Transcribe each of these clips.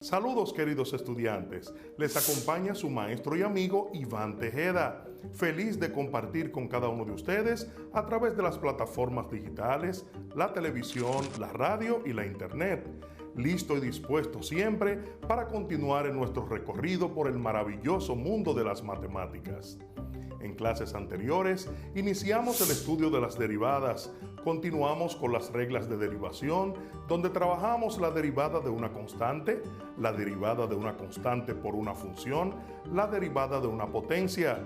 Saludos queridos estudiantes, les acompaña su maestro y amigo Iván Tejeda, feliz de compartir con cada uno de ustedes a través de las plataformas digitales, la televisión, la radio y la internet. Listo y dispuesto siempre para continuar en nuestro recorrido por el maravilloso mundo de las matemáticas. En clases anteriores iniciamos el estudio de las derivadas, continuamos con las reglas de derivación, donde trabajamos la derivada de una constante, la derivada de una constante por una función, la derivada de una potencia.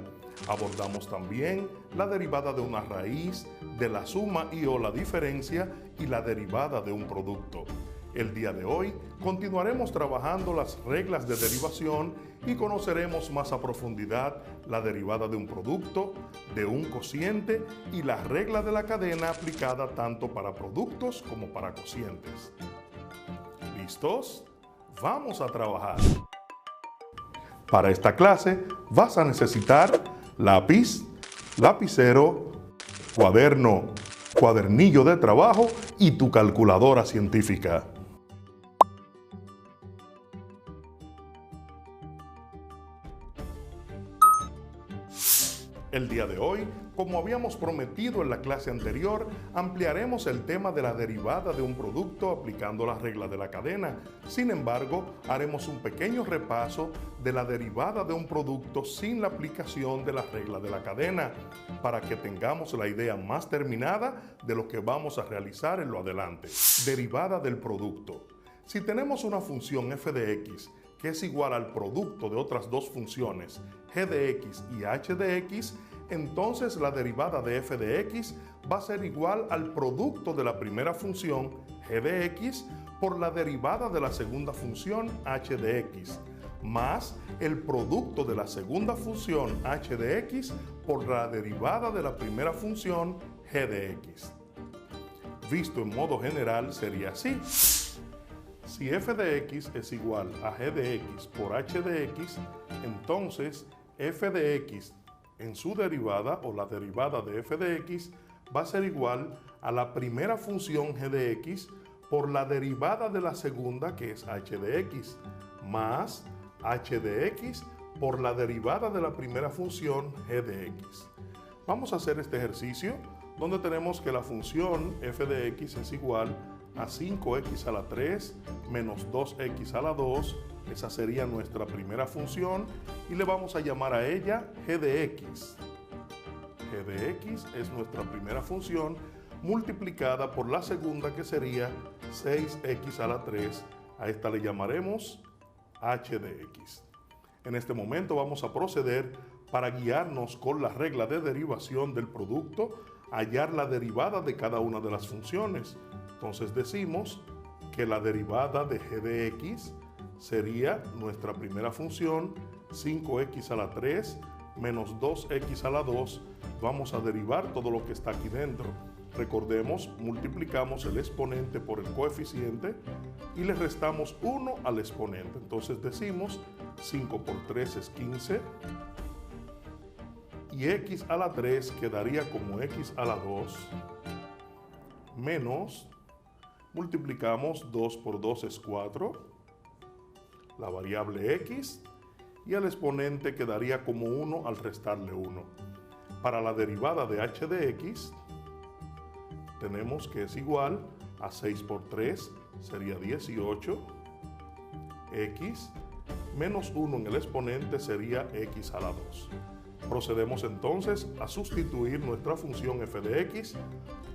Abordamos también la derivada de una raíz, de la suma y o la diferencia y la derivada de un producto. El día de hoy continuaremos trabajando las reglas de derivación y conoceremos más a profundidad la derivada de un producto, de un cociente y la regla de la cadena aplicada tanto para productos como para cocientes. ¿Listos? Vamos a trabajar. Para esta clase vas a necesitar lápiz, lapicero, cuaderno, cuadernillo de trabajo y tu calculadora científica. El día de hoy, como habíamos prometido en la clase anterior, ampliaremos el tema de la derivada de un producto aplicando la regla de la cadena. Sin embargo, haremos un pequeño repaso de la derivada de un producto sin la aplicación de la regla de la cadena, para que tengamos la idea más terminada de lo que vamos a realizar en lo adelante. Derivada del producto. Si tenemos una función f de x que es igual al producto de otras dos funciones, g de x y h de x, entonces la derivada de f de x va a ser igual al producto de la primera función, g de x, por la derivada de la segunda función, h de x, más el producto de la segunda función, h de x, por la derivada de la primera función, g de x. Visto en modo general sería así. Si f de x es igual a g de x por h de x, entonces f de x en su derivada o la derivada de f de x va a ser igual a la primera función g de x por la derivada de la segunda, que es h de x, más h de x por la derivada de la primera función g de x. Vamos a hacer este ejercicio donde tenemos que la función f de x es igual a 5x a la 3 menos 2x a la 2, esa sería nuestra primera función y le vamos a llamar a ella g de x. G de x es nuestra primera función multiplicada por la segunda, que sería 6x a la 3, a esta le llamaremos h de x. En este momento vamos a proceder para guiarnos con la regla de derivación del producto, hallar la derivada de cada una de las funciones. Entonces decimos que la derivada de g de x sería nuestra primera función, 5x a la 3 menos 2x a la 2. Vamos a derivar todo lo que está aquí dentro. Recordemos, multiplicamos el exponente por el coeficiente y le restamos 1 al exponente. Entonces decimos 5 por 3 es 15 y x a la 3 quedaría como x a la 2 menos, multiplicamos 2 por 2 es 4, la variable x, y el exponente quedaría como 1 al restarle 1. Para la derivada de h de x, tenemos que es igual a 6 por 3, sería 18, x, menos 1 en el exponente sería x a la 2. Procedemos entonces a sustituir nuestra función f de x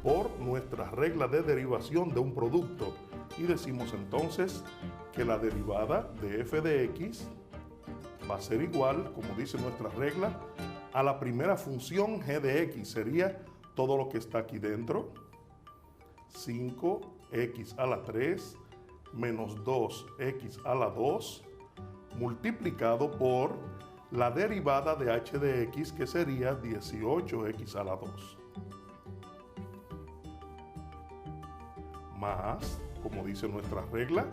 por nuestra regla de derivación de un producto y decimos entonces que la derivada de f de x va a ser igual, como dice nuestra regla, a la primera función g de x, sería todo lo que está aquí dentro, 5x a la 3 menos 2x a la 2 multiplicado por la derivada de h de x, que sería 18x a la 2. Más, como dice nuestra regla,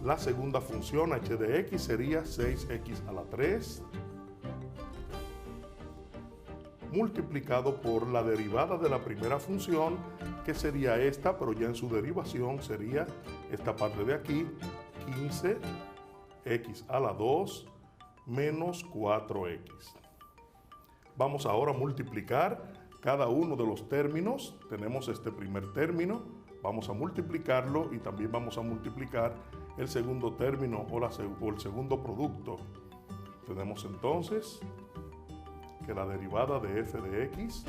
la segunda función h de x sería 6x a la 3 multiplicado por la derivada de la primera función, que sería esta, pero ya en su derivación sería esta parte de aquí, 15x a la 2 menos 4x. Vamos ahora a multiplicar cada uno de los términos. Tenemos este primer término, vamos a multiplicarlo y también vamos a multiplicar el segundo término o el segundo producto. Tenemos entonces que la derivada de f de x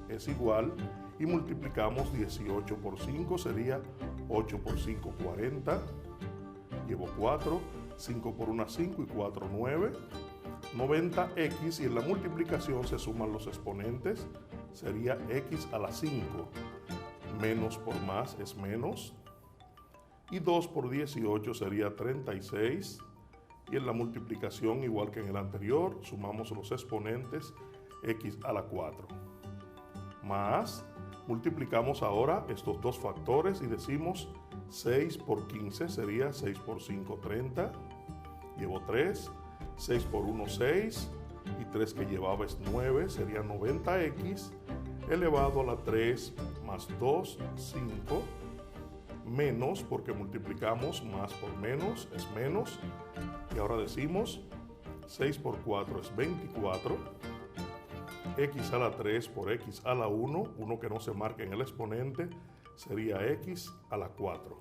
es igual, y multiplicamos 18 por 5, sería 8 por 5, 40. Llevo 4, 5 por 1, 5 y 4, 9. 90x, y en la multiplicación se suman los exponentes, sería x a la 5. Menos por más es menos. Y 2 por 18 sería 36. Y en la multiplicación, igual que en el anterior, sumamos los exponentes, x a la 4. Más, multiplicamos ahora estos dos factores y decimos 6 por 15 sería 6 por 5, 30. Llevo 3, 6 por 1, 6, y 3 que llevaba es 9, sería 90x elevado a la 3 más 2, 5, menos, porque multiplicamos más por menos, es menos, y ahora decimos 6 por 4 es 24, x a la 3 por x a la 1, uno que no se marca en el exponente, sería x a la 4.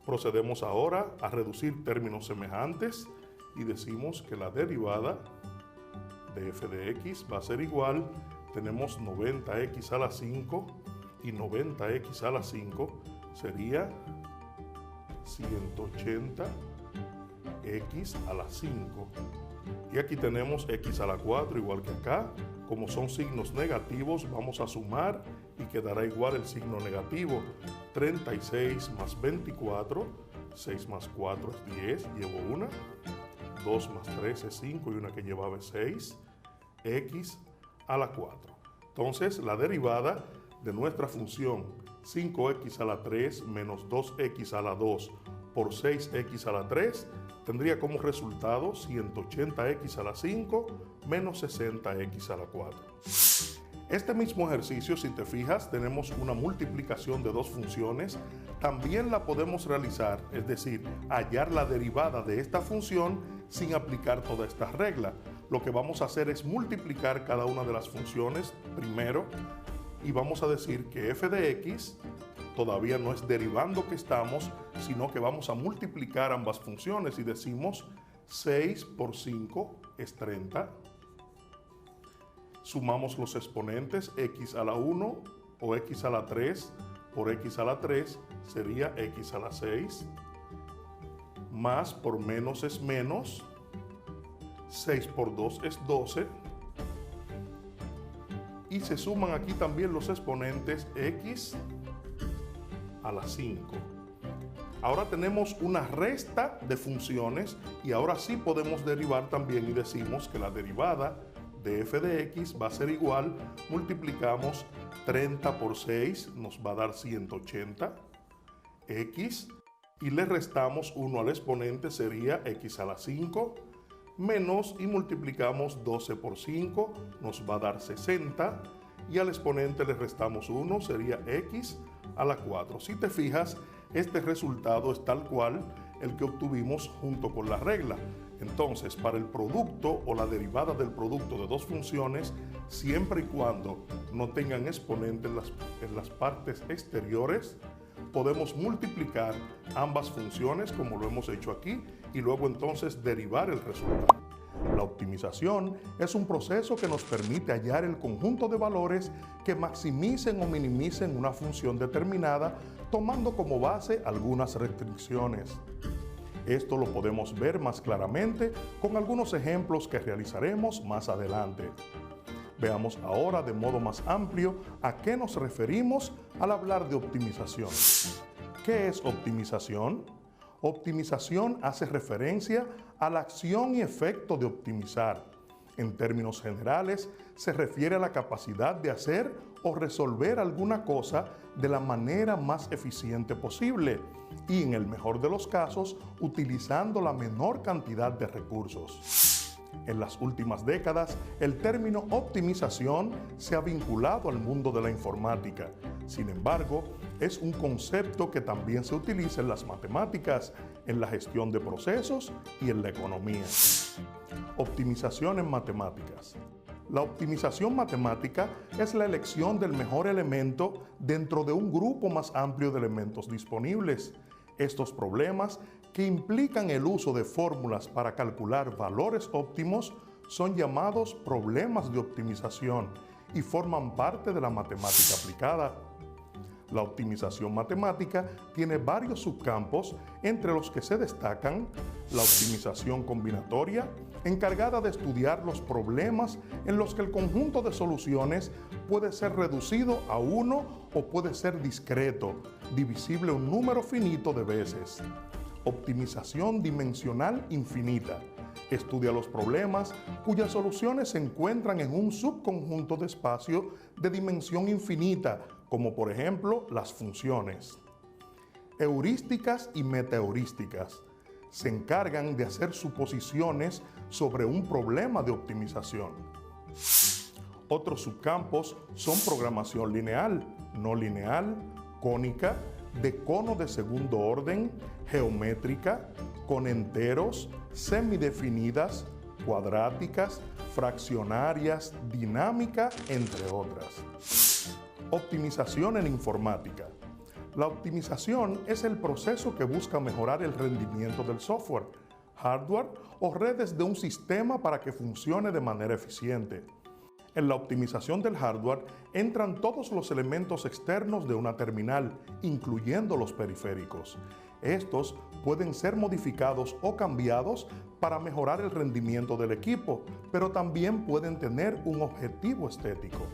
Procedemos ahora a reducir términos semejantes y decimos que la derivada de f de x va a ser igual, tenemos 90x a la 5 y 90x a la 5 sería 180x a la 5. Y aquí tenemos x a la 4 igual que acá. Como son signos negativos, vamos a sumar y quedará igual el signo negativo. 36 más 24, 6 más 4 es 10, llevo una. 2 más 3 es 5 y una que llevaba es 6, x a la 4. Entonces, la derivada de nuestra función 5x a la 3 menos 2x a la 2 por 6x a la 3 tendría como resultado 180x a la 5 menos 60x a la 4. Este mismo ejercicio, si te fijas, tenemos una multiplicación de dos funciones. También la podemos realizar, es decir, hallar la derivada de esta función sin aplicar toda esta regla. Lo que vamos a hacer es multiplicar cada una de las funciones primero y vamos a decir que f de x todavía no es derivando que estamos, sino que vamos a multiplicar ambas funciones y decimos 6 por 5 es 30. Sumamos los exponentes, x a la 1 o x a la 3 por x a la 3 sería x a la 6. Más por menos es menos. 6 por 2 es 12. Y se suman aquí también los exponentes x a la 5. Ahora tenemos una resta de funciones y ahora sí podemos derivar también y decimos que la derivada de f de x va a ser igual, multiplicamos 30 por 6, nos va a dar 180 x, y le restamos 1 al exponente, sería x a la 5, menos, y multiplicamos 12 por 5, nos va a dar 60, y al exponente le restamos 1, sería x a la 4. Si te fijas, este resultado es tal cual el que obtuvimos junto con la regla. Entonces, para el producto o la derivada del producto de dos funciones, siempre y cuando no tengan exponente en las partes exteriores, podemos multiplicar ambas funciones como lo hemos hecho aquí y luego entonces derivar el resultado. La optimización es un proceso que nos permite hallar el conjunto de valores que maximicen o minimicen una función determinada, tomando como base algunas restricciones. Esto lo podemos ver más claramente con algunos ejemplos que realizaremos más adelante. Veamos ahora de modo más amplio a qué nos referimos al hablar de optimización. ¿Qué es optimización? Optimización hace referencia a la acción y efecto de optimizar. En términos generales, se refiere a la capacidad de hacer o resolver alguna cosa de la manera más eficiente posible y, en el mejor de los casos, utilizando la menor cantidad de recursos. En las últimas décadas, el término optimización se ha vinculado al mundo de la informática. Sin embargo, Es un concepto que también se utiliza en las matemáticas, en la gestión de procesos y en la economía. Optimización en matemáticas. La optimización matemática es la elección del mejor elemento dentro de un grupo más amplio de elementos disponibles. Estos problemas, que implican el uso de fórmulas para calcular valores óptimos, son llamados problemas de optimización y forman parte de la matemática aplicada. La optimización matemática tiene varios subcampos, entre los que se destacan la optimización combinatoria, encargada de estudiar los problemas en los que el conjunto de soluciones puede ser reducido a uno o puede ser discreto, divisible un número finito de veces. Optimización dimensional infinita. Estudia los problemas cuyas soluciones se encuentran en un subconjunto de espacio de dimensión infinita, como por ejemplo las funciones. Heurísticas y metaheurísticas. Se encargan de hacer suposiciones sobre un problema de optimización. Otros subcampos son programación lineal, no lineal, cónica, de cono de segundo orden, geométrica, con enteros, semidefinidas, cuadráticas, fraccionarias, dinámica, entre otras. Optimización en informática. La optimización es el proceso que busca mejorar el rendimiento del software, hardware o redes de un sistema para que funcione de manera eficiente. En la optimización del hardware entran todos los elementos externos de una terminal, incluyendo los periféricos. Estos pueden ser modificados o cambiados para mejorar el rendimiento del equipo, pero también pueden tener un objetivo estético.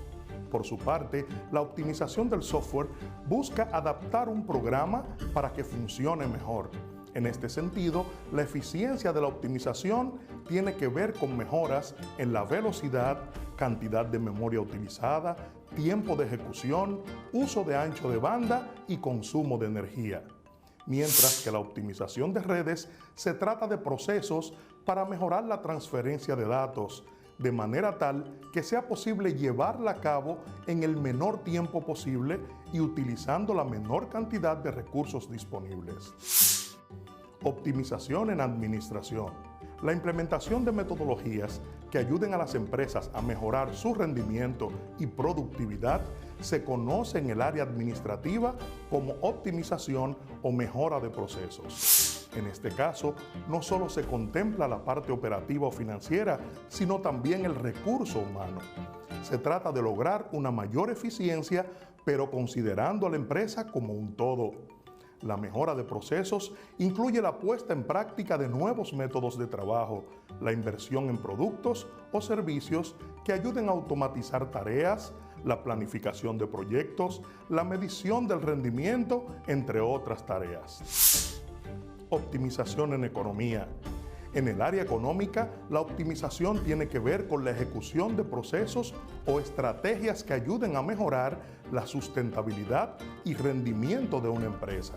Por su parte, la optimización del software busca adaptar un programa para que funcione mejor. En este sentido, la eficiencia de la optimización tiene que ver con mejoras en la velocidad, cantidad de memoria utilizada, tiempo de ejecución, uso de ancho de banda y consumo de energía. Mientras que la optimización de redes se trata de procesos para mejorar la transferencia de datos, de manera tal que sea posible llevarla a cabo en el menor tiempo posible y utilizando la menor cantidad de recursos disponibles. Optimización en administración. La implementación de metodologías que ayuden a las empresas a mejorar su rendimiento y productividad se conoce en el área administrativa como optimización o mejora de procesos. En este caso, no solo se contempla la parte operativa o financiera, sino también el recurso humano. Se trata de lograr una mayor eficiencia, pero considerando a la empresa como un todo. La mejora de procesos incluye la puesta en práctica de nuevos métodos de trabajo, la inversión en productos o servicios que ayuden a automatizar tareas, la planificación de proyectos, la medición del rendimiento, entre otras tareas. Optimización en economía. En el área económica, la optimización tiene que ver con la ejecución de procesos o estrategias que ayuden a mejorar la sustentabilidad y rendimiento de una empresa.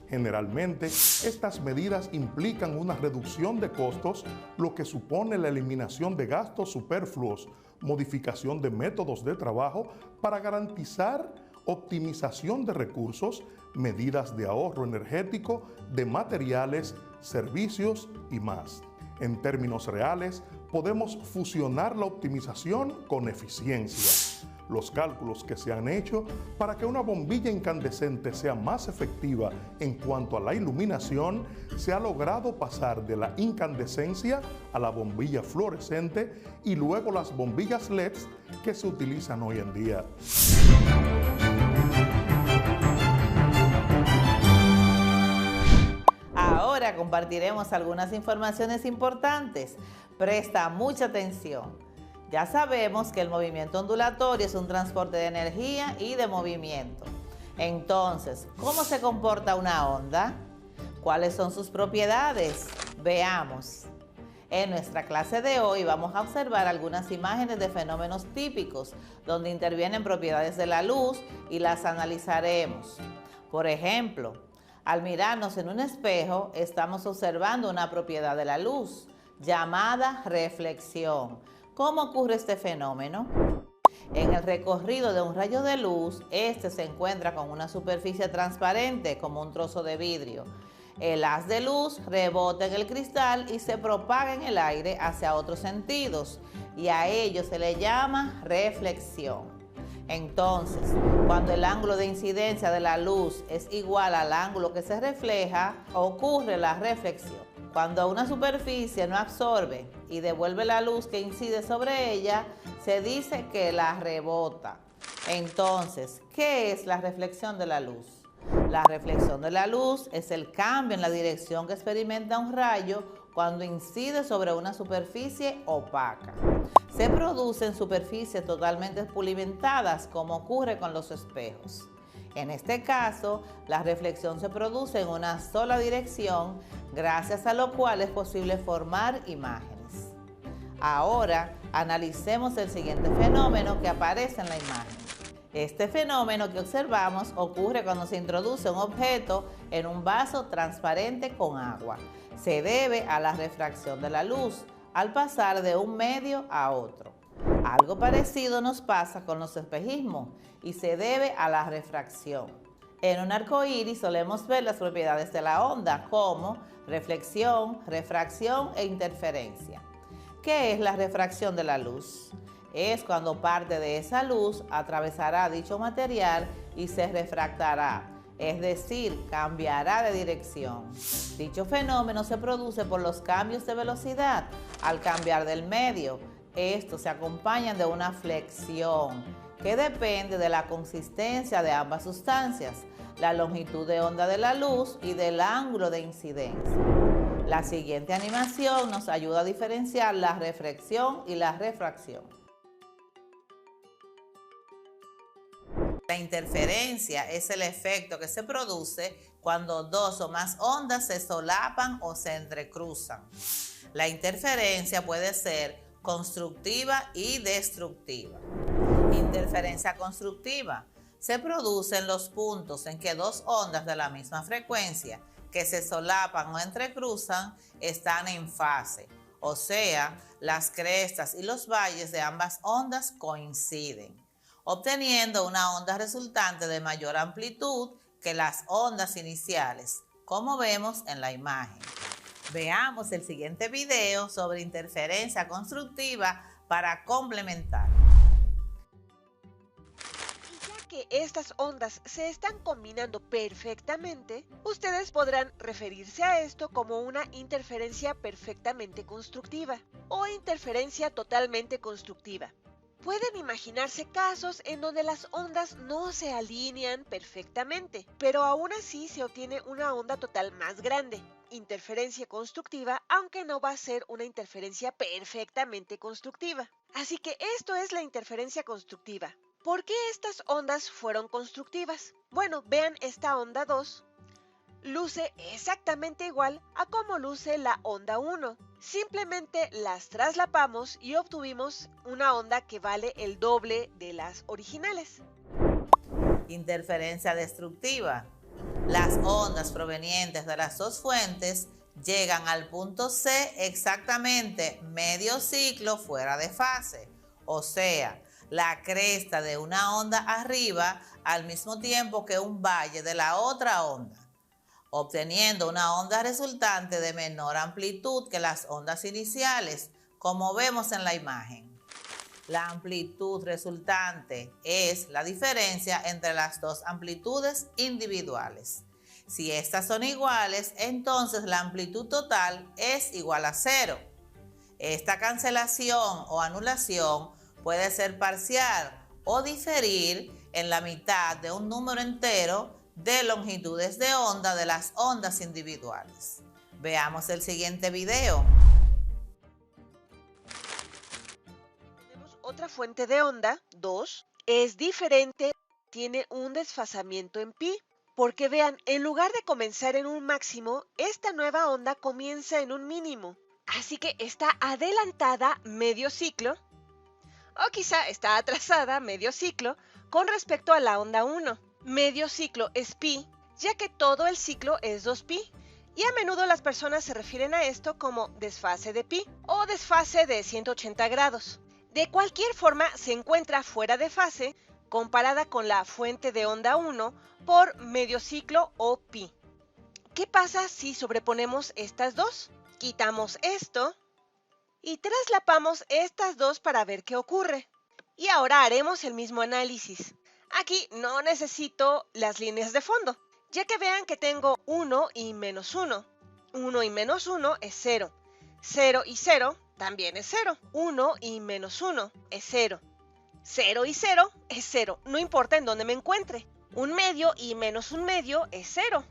Generalmente, estas medidas implican una reducción de costos, lo que supone la eliminación de gastos superfluos, modificación de métodos de trabajo para garantizar optimización de recursos, medidas de ahorro energético, de materiales, servicios y más. En términos reales, podemos fusionar la optimización con eficiencia. Los cálculos que se han hecho para que una bombilla incandescente sea más efectiva en cuanto a la iluminación, se ha logrado pasar de la incandescencia a la bombilla fluorescente y luego las bombillas LEDs que se utilizan hoy en día. Ahora compartiremos algunas informaciones importantes. Presta mucha atención. Ya sabemos que el movimiento ondulatorio es un transporte de energía y de movimiento. Entonces, ¿cómo se comporta una onda? ¿Cuáles son sus propiedades? Veamos. En nuestra clase de hoy vamos a observar algunas imágenes de fenómenos típicos donde intervienen propiedades de la luz y las analizaremos. Por ejemplo, al mirarnos en un espejo, estamos observando una propiedad de la luz llamada reflexión. ¿Cómo ocurre este fenómeno? En el recorrido de un rayo de luz, este se encuentra con una superficie transparente como un trozo de vidrio. El haz de luz rebota en el cristal y se propaga en el aire hacia otros sentidos, y a ello se le llama reflexión. Entonces, cuando el ángulo de incidencia de la luz es igual al ángulo que se refleja, ocurre la reflexión. Cuando una superficie no absorbe y devuelve la luz que incide sobre ella, se dice que la rebota. Entonces, ¿qué es la reflexión de la luz? La reflexión de la luz es el cambio en la dirección que experimenta un rayo cuando incide sobre una superficie opaca. Se produce en superficies totalmente pulimentadas, como ocurre con los espejos. En este caso, la reflexión se produce en una sola dirección, gracias a lo cual es posible formar imágenes. Ahora, analicemos el siguiente fenómeno que aparece en la imagen. Este fenómeno que observamos ocurre cuando se introduce un objeto en un vaso transparente con agua. Se debe a la refracción de la luz al pasar de un medio a otro. Algo parecido nos pasa con los espejismos y se debe a la refracción. En un arco iris solemos ver las propiedades de la onda como reflexión, refracción e interferencia. ¿Qué es la refracción de la luz? Es cuando parte de esa luz atravesará dicho material y se refractará, es decir, cambiará de dirección. Dicho fenómeno se produce por los cambios de velocidad al cambiar del medio. Estos se acompañan de una flexión que depende de la consistencia de ambas sustancias, la longitud de onda de la luz y del ángulo de incidencia. La siguiente animación nos ayuda a diferenciar la reflexión y la refracción. La interferencia es el efecto que se produce cuando dos o más ondas se solapan o se entrecruzan. La interferencia puede ser constructiva y destructiva. Interferencia constructiva se produce en los puntos en que dos ondas de la misma frecuencia que se solapan o entrecruzan están en fase, o sea, las crestas y los valles de ambas ondas coinciden, obteniendo una onda resultante de mayor amplitud que las ondas iniciales, como vemos en la imagen. Veamos el siguiente video sobre interferencia constructiva para complementar. Que estas ondas se están combinando perfectamente, ustedes podrán referirse a esto como una interferencia perfectamente constructiva o interferencia totalmente constructiva. Pueden imaginarse casos en donde las ondas no se alinean perfectamente, pero aún así se obtiene una onda total más grande, interferencia constructiva, aunque no va a ser una interferencia perfectamente constructiva. Así que esto es la interferencia constructiva. ¿Por qué estas ondas fueron constructivas? Bueno, vean esta onda 2. Luce exactamente igual a cómo luce la onda 1. Simplemente las traslapamos y obtuvimos una onda que vale el doble de las originales. Interferencia destructiva. Las ondas provenientes de las dos fuentes llegan al punto C exactamente medio ciclo fuera de fase, o sea, la cresta de una onda arriba al mismo tiempo que un valle de la otra onda, obteniendo una onda resultante de menor amplitud que las ondas iniciales, como vemos en la imagen. La amplitud resultante es la diferencia entre las dos amplitudes individuales. Si estas son iguales, entonces la amplitud total es igual a 0. Esta cancelación o anulación puede ser parcial o diferir en la mitad de un número entero de longitudes de onda de las ondas individuales. Veamos el siguiente video. Tenemos otra fuente de onda, 2, es diferente, tiene un desfasamiento en pi, porque vean, en lugar de comenzar en un máximo, esta nueva onda comienza en un mínimo. Así que está adelantada medio ciclo, o quizá está atrasada medio ciclo con respecto a la onda 1. Medio ciclo es pi, ya que todo el ciclo es 2pi, y a menudo las personas se refieren a esto como desfase de pi o desfase de 180 grados. De cualquier forma, se encuentra fuera de fase comparada con la fuente de onda 1 por medio ciclo o pi. ¿Qué pasa si sobreponemos estas dos? Quitamos esto y traslapamos estas dos para ver qué ocurre. Y ahora haremos el mismo análisis. Aquí no necesito las líneas de fondo, ya que vean que tengo 1 y menos 1. 1 y menos 1 es 0. 0 y 0 también es 0. 1 y menos 1 es 0. 0 y 0 es 0, no importa en dónde me encuentre. 1 medio y menos 1 medio es 0.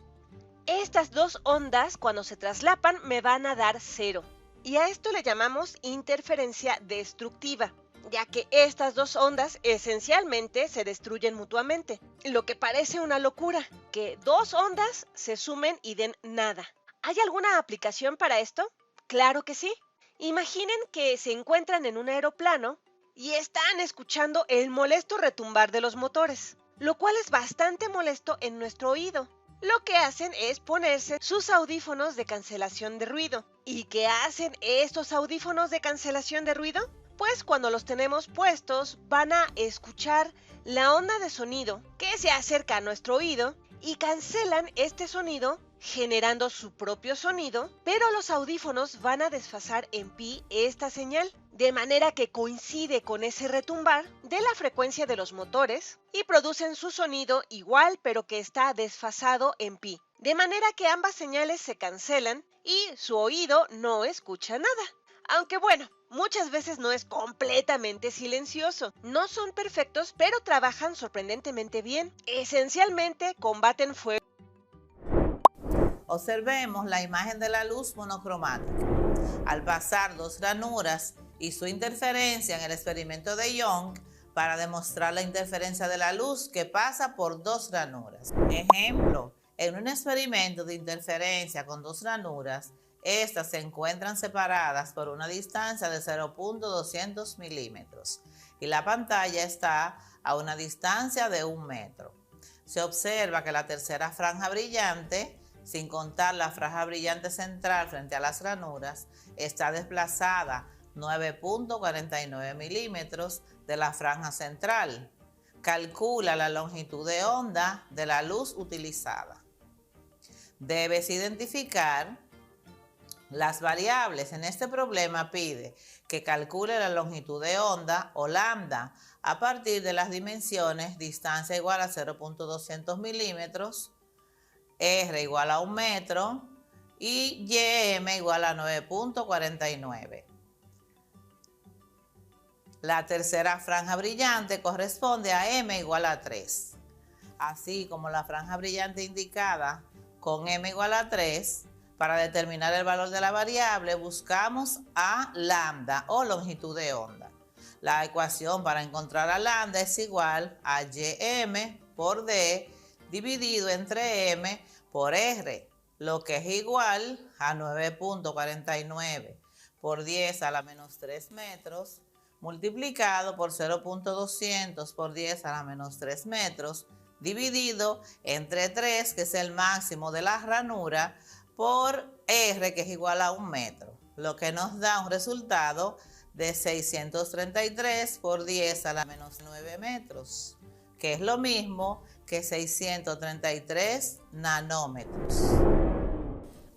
Estas dos ondas, cuando se traslapan, me van a dar 0. Y a esto le llamamos interferencia destructiva, ya que estas dos ondas esencialmente se destruyen mutuamente. Lo que parece una locura, que dos ondas se sumen y den nada. ¿Hay alguna aplicación para esto? Claro que sí. Imaginen que se encuentran en un aeroplano y están escuchando el molesto retumbar de los motores, lo cual es bastante molesto en nuestro oído. Lo que hacen es ponerse sus audífonos de cancelación de ruido. ¿Y qué hacen estos audífonos de cancelación de ruido? Pues cuando los tenemos puestos van a escuchar la onda de sonido que se acerca a nuestro oído y cancelan este sonido generando su propio sonido, pero los audífonos van a desfasar en pi esta señal, de manera que coincide con ese retumbar de la frecuencia de los motores y producen su sonido igual pero que está desfasado en pi, de manera que ambas señales se cancelan y su oído no escucha nada. Aunque bueno, muchas veces no es completamente silencioso. No son perfectos, pero trabajan sorprendentemente bien. Esencialmente combaten fuego. Observemos la imagen de la luz monocromática. Al pasar dos ranuras y su interferencia en el experimento de Young para demostrar la interferencia de la luz que pasa por dos ranuras. Ejemplo, en un experimento de interferencia con dos ranuras, estas se encuentran separadas por una distancia de 0.200 milímetros y la pantalla está a una distancia de 1 metro. Se observa que la tercera franja brillante, sin contar la franja brillante central frente a las ranuras, está desplazada 9.49 milímetros de la franja central. Calcula la longitud de onda de la luz utilizada. Debes identificar las variables. En este problema pide que calcule la longitud de onda o lambda a partir de las dimensiones distancia igual a 0.200 milímetros, R igual a 1 metro y YM igual a 9.49. La tercera franja brillante corresponde a M igual a 3. Así como la franja brillante indicada con M igual a 3, para determinar el valor de la variable buscamos a lambda o longitud de onda. La ecuación para encontrar a lambda es igual a YM por D dividido entre M por R, lo que es igual a 9.49 por 10 a la menos 3 metros multiplicado por 0.200 por 10 a la menos 3 metros dividido entre 3, que es el máximo de la ranura, por R, que es igual a 1 metro, lo que nos da un resultado de 633 por 10 a la menos 9 metros, que es lo mismo que 633 nanómetros.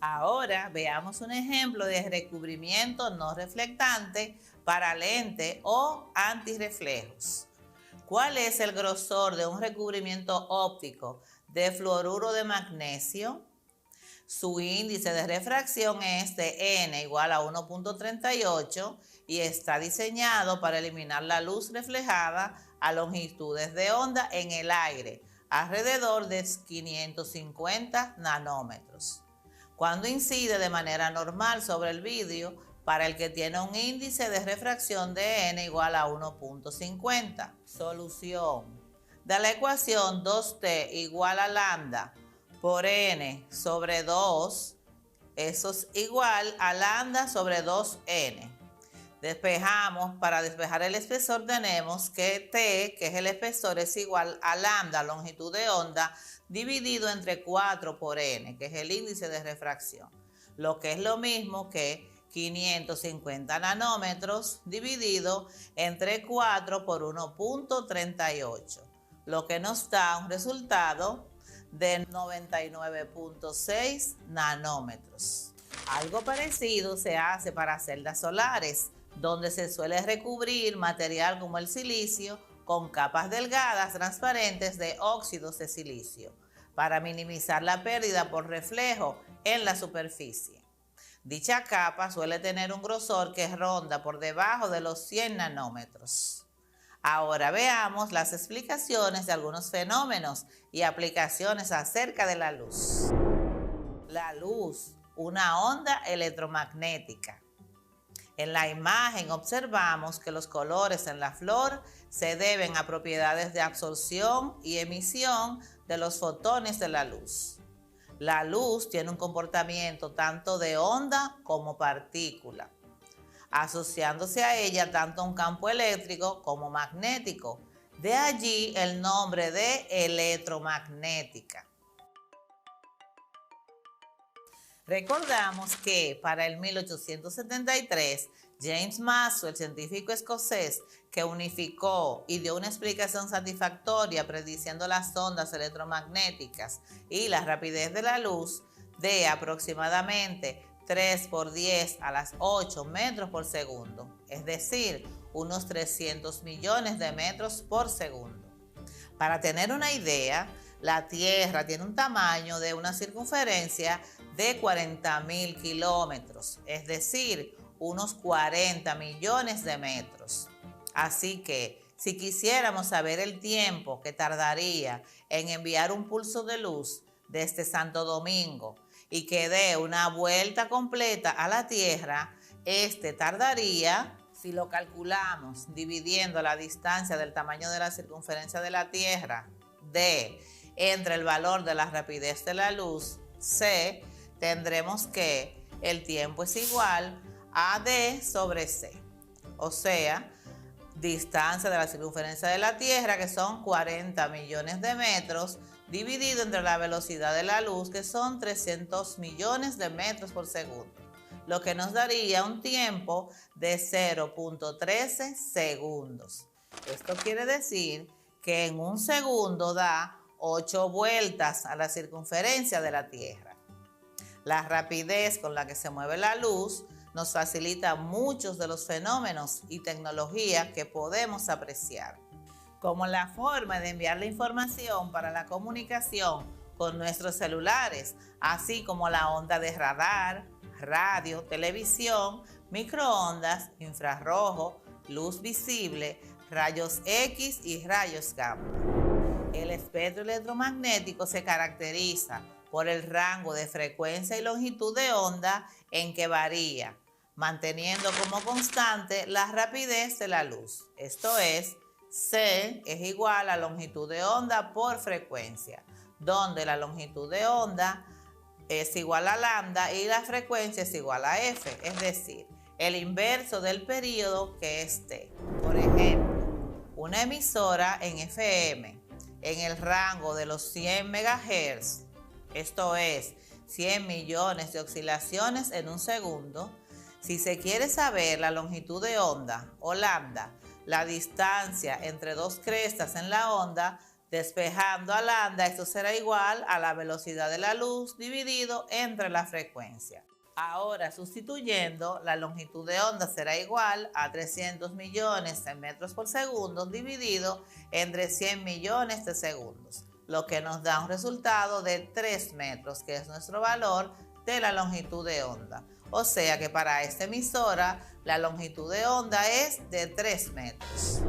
Ahora veamos un ejemplo de recubrimiento no reflectante para lente o antirreflejos. ¿Cuál es el grosor de un recubrimiento óptico de fluoruro de magnesio? Su índice de refracción es de n igual a 1.38 y está diseñado para eliminar la luz reflejada a longitudes de onda en el aire, alrededor de 550 nanómetros. Cuando incide de manera normal sobre el vidrio, para el que tiene un índice de refracción de n igual a 1.50. Solución de la ecuación 2t igual a lambda por n sobre 2, eso es igual a lambda sobre 2n. Despejamos, para despejar el espesor tenemos que t, que es el espesor, es igual a lambda, longitud de onda, dividido entre 4 por n, que es el índice de refracción, lo que es lo mismo que 550 nanómetros dividido entre 4 por 1.38, lo que nos da un resultado de 99.6 nanómetros. Algo parecido se hace para celdas solares, donde se suele recubrir material como el silicio con capas delgadas transparentes de óxidos de silicio, para minimizar la pérdida por reflejo en la superficie. Dicha capa suele tener un grosor que ronda por debajo de los 100 nanómetros. Ahora veamos las explicaciones de algunos fenómenos y aplicaciones acerca de la luz. La luz, una onda electromagnética. En la imagen observamos que los colores en la flor se deben a propiedades de absorción y emisión de los fotones de la luz. La luz tiene un comportamiento tanto de onda como partícula, asociándose a ella tanto un campo eléctrico como magnético. De allí el nombre de electromagnética. Recordamos que para el 1873, James Maxwell, científico escocés que unificó y dio una explicación satisfactoria prediciendo las ondas electromagnéticas y la rapidez de la luz de aproximadamente 3 por 10 a las 8 metros por segundo, es decir, unos 300 millones de metros por segundo. Para tener una idea, la Tierra tiene un tamaño de una circunferencia de 40.000 kilómetros, es decir, unos 40 millones de metros. Así que, si quisiéramos saber el tiempo que tardaría en enviar un pulso de luz desde Santo Domingo y que dé una vuelta completa a la Tierra, este tardaría, si lo calculamos dividiendo la distancia del tamaño de la circunferencia de la Tierra, D, entre el valor de la rapidez de la luz, C, tendremos que el tiempo es igual a D sobre C. O sea, distancia de la circunferencia de la Tierra, que son 40 millones de metros, dividido entre la velocidad de la luz, que son 300 millones de metros por segundo, lo que nos daría un tiempo de 0.13 segundos. Esto quiere decir que en un segundo da 8 vueltas a la circunferencia de la Tierra. La rapidez con la que se mueve la luz nos facilita muchos de los fenómenos y tecnologías que podemos apreciar, como la forma de enviar la información para la comunicación con nuestros celulares, así como la onda de radar, radio, televisión, microondas, infrarrojo, luz visible, rayos X y rayos gamma. El espectro electromagnético se caracteriza por el rango de frecuencia y longitud de onda en que varía, manteniendo como constante la rapidez de la luz. Esto es, C es igual a longitud de onda por frecuencia, donde la longitud de onda es igual a lambda y la frecuencia es igual a F, es decir, el inverso del periodo que es T. Por ejemplo, una emisora en FM en el rango de los 100 MHz, esto es 100 millones de oscilaciones en un segundo. Si se quiere saber la longitud de onda o lambda, la distancia entre dos crestas en la onda, despejando a lambda, esto será igual a la velocidad de la luz dividido entre la frecuencia. Ahora, sustituyendo, la longitud de onda será igual a 300 millones de metros por segundo dividido entre 100 millones de segundos, lo que nos da un resultado de 3 metros, que es nuestro valor de la longitud de onda. O sea que para esta emisora la longitud de onda es de 3 metros.